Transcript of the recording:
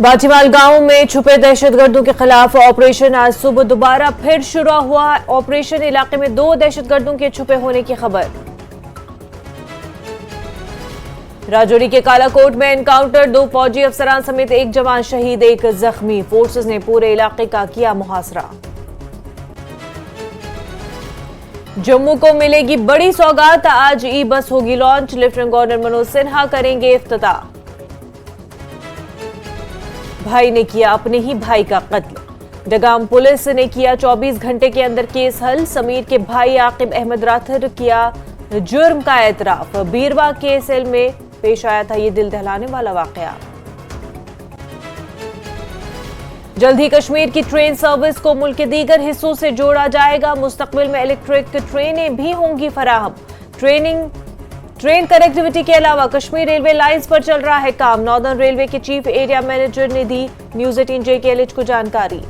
बाजीवाल गांव में छुपे दहशतगर्दों के खिलाफ ऑपरेशन आज सुबह दोबारा फिर शुरू हुआ। ऑपरेशन इलाके में 2 दहशतगर्दों के छुपे होने की खबर। राजौरी के कालाकोट में एनकाउंटर, 2 फौजी अफसरान समेत 1 जवान शहीद, 1 जख्मी। फोर्सेस ने पूरे इलाके का किया मुहासरा। जम्मू को मिलेगी बड़ी सौगात, आज ई बस होगी launch. Lieutenant governor Manoj Sinha करेंगे इफ्तिताह। भाई ने किया अपने ही भाई का कत्ल, डगाम पुलिस ने किया 24 घंटे के अंदर केस हल। समीर के भाई आकिब अहमद राथर किया जुर्म का एतराफ। बीरवा के सेल में पेश आया था ये दिल दहलाने वाला वाकया। जल्द ही कश्मीर की ट्रेन सर्विस को मुल्क के दीगर हिस्सों से जोड़ा जाएगा। मुस्तकबिल में इलेक्ट्रिक ट्रेनें भी होंगी फराहम। ट्रेन कनेक्टिविटी के अलावा कश्मीर रेलवे लाइंस पर चल रहा है काम। नॉर्दर्न रेलवे के चीफ एरिया मैनेजर ने दी न्यूज़ 18 JKLH को जानकारी।